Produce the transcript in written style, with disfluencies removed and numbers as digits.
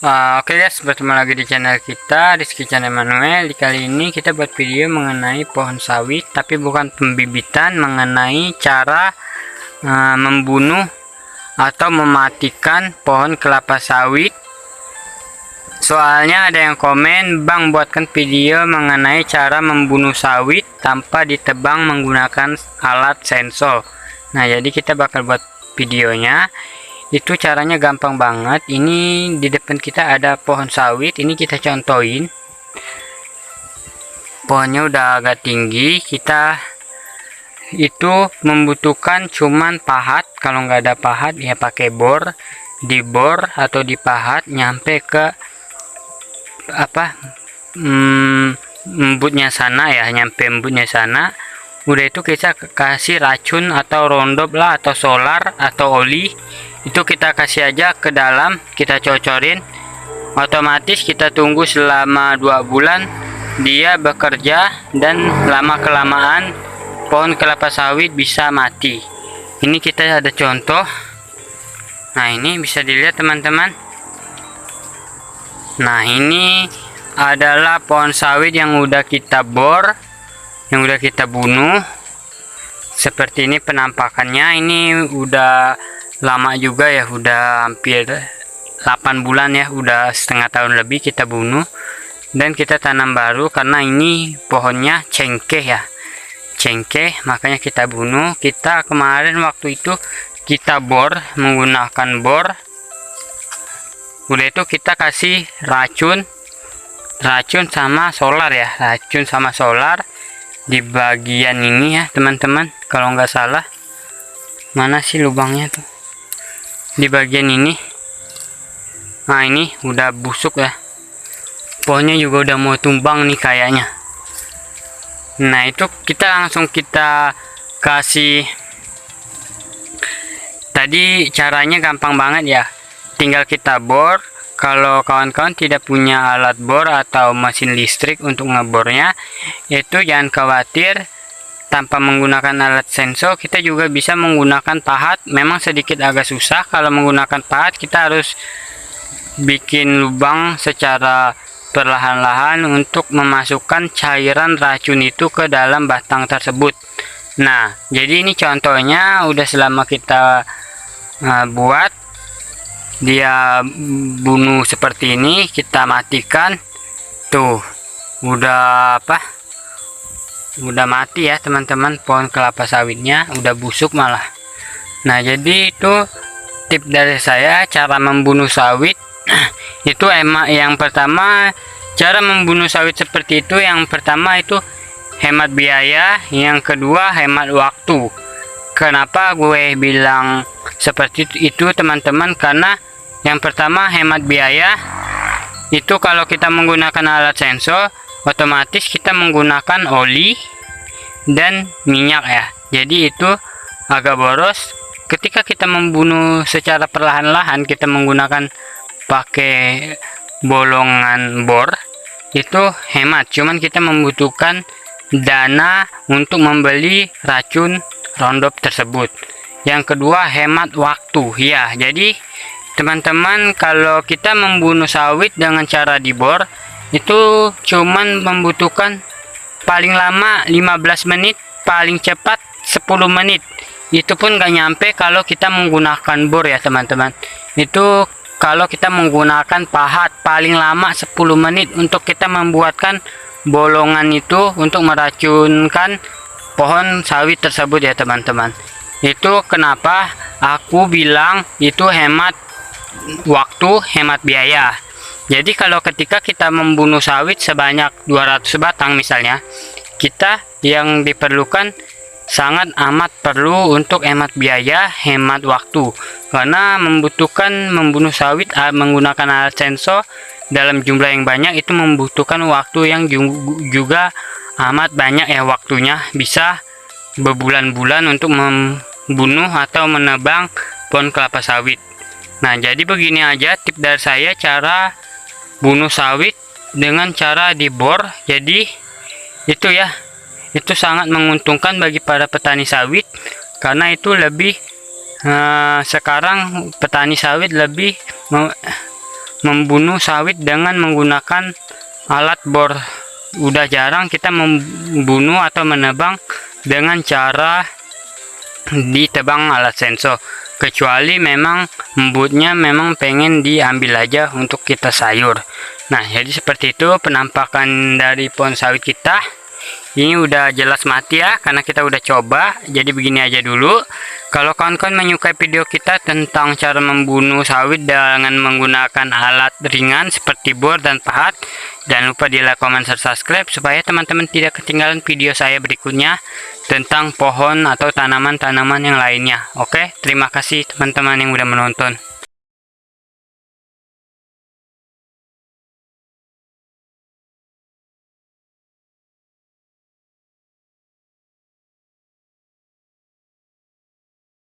Oke guys, bertemu lagi di channel kita, Rizky Channel Manuel. Di kali ini kita buat video mengenai pohon sawit, tapi bukan pembibitan, mengenai cara membunuh atau mematikan pohon kelapa sawit. Soalnya ada yang komen, "Bang, buatkan video mengenai cara membunuh sawit tanpa ditebang menggunakan alat sensor." Nah, jadi kita bakal buat videonya. Itu caranya gampang banget. Ini di depan kita ada pohon sawit, ini kita contohin. Pohonnya udah agak tinggi, kita itu membutuhkan cuman pahat. Kalau nggak ada pahat ya pakai bor, dibor atau dipahat nyampe ke embutnya sana ya, nyampe embutnya sana. Udah itu kita kasih racun atau rondop lah, atau solar atau oli, itu kita kasih aja ke dalam, kita cocorin. Otomatis kita tunggu selama 2 bulan dia bekerja, dan lama kelamaan pohon kelapa sawit bisa mati. Ini kita ada contoh. Nah, ini bisa dilihat teman-teman. Nah, ini adalah pohon sawit yang udah kita bor, yang udah kita bunuh. Seperti ini penampakannya. Ini udah lama juga ya, udah hampir 8 bulan ya, udah setengah tahun lebih kita bunuh. Dan kita tanam baru karena ini pohonnya cengkeh ya, cengkeh, makanya kita bunuh. Kita kemarin waktu itu kita bor menggunakan bor. Udah itu kita kasih racun sama solar ya, racun sama solar di bagian ini ya teman-teman. Kalau nggak salah, mana sih lubangnya tuh, di bagian ini. Nah, ini udah busuk ya, pohonnya juga udah mau tumbang nih kayaknya. Nah, itu kita langsung kita kasih. Tadi caranya gampang banget ya, tinggal kita bor. Kalau kawan-kawan tidak punya alat bor atau mesin listrik untuk ngebornya, itu jangan khawatir. Tanpa menggunakan alat sensor, kita juga bisa menggunakan pahat. Memang sedikit agak susah kalau menggunakan pahat, kita harus bikin lubang secara perlahan-lahan untuk memasukkan cairan racun itu ke dalam batang tersebut. Nah, jadi ini contohnya udah selama kita buat dia bunuh seperti ini, kita matikan. Tuh, udah udah mati ya teman-teman, pohon kelapa sawitnya udah busuk malah. Nah, jadi itu tip dari saya cara membunuh sawit. Itu yang pertama, cara membunuh sawit seperti itu, yang pertama itu hemat biaya, yang kedua hemat waktu. Kenapa gue bilang seperti itu teman-teman? Karena yang pertama hemat biaya. Itu kalau kita menggunakan alat sensor, otomatis kita menggunakan oli dan minyak ya, jadi itu agak boros. Ketika kita membunuh secara perlahan-lahan, kita menggunakan pakai bolongan bor, itu hemat. Cuman kita membutuhkan dana untuk membeli racun rondop tersebut. Yang kedua hemat waktu ya. Jadi teman-teman, kalau kita membunuh sawit dengan cara dibor, itu cuman membutuhkan paling lama 15 menit, paling cepat 10 menit. Itu pun gak nyampe kalau kita menggunakan bor ya teman-teman. Itu kalau kita menggunakan pahat, paling lama 10 menit untuk kita membuatkan bolongan itu untuk meracunkan pohon sawit tersebut ya teman-teman. Itu kenapa aku bilang itu hemat waktu, hemat biaya. Jadi kalau ketika kita membunuh sawit sebanyak 200 batang misalnya, kita yang diperlukan sangat amat perlu untuk hemat biaya, hemat waktu. Karena membutuhkan membunuh sawit menggunakan alat sensor dalam jumlah yang banyak, itu membutuhkan waktu yang juga amat banyak ya, waktunya bisa berbulan-bulan untuk membunuh atau menebang pohon kelapa sawit. Nah, jadi begini aja tip dari saya cara bunuh sawit dengan cara dibor. Jadi itu ya, itu sangat menguntungkan bagi para petani sawit, karena itu lebih sekarang petani sawit lebih membunuh sawit dengan menggunakan alat bor. Udah jarang kita membunuh atau menebang dengan cara ditebang alat senso, kecuali memang embutnya memang pengen diambil aja untuk kita sayur. Nah, jadi seperti itu penampakan dari pohon sawit kita. Ini udah jelas mati ya, karena kita udah coba. Jadi begini aja dulu. Kalau kawan-kawan menyukai video kita tentang cara membunuh sawit dengan menggunakan alat ringan seperti bor dan pahat, jangan lupa di like, comment, serta subscribe supaya teman-teman tidak ketinggalan video saya berikutnya tentang pohon atau tanaman-tanaman yang lainnya. Oke, terima kasih teman-teman yang udah menonton.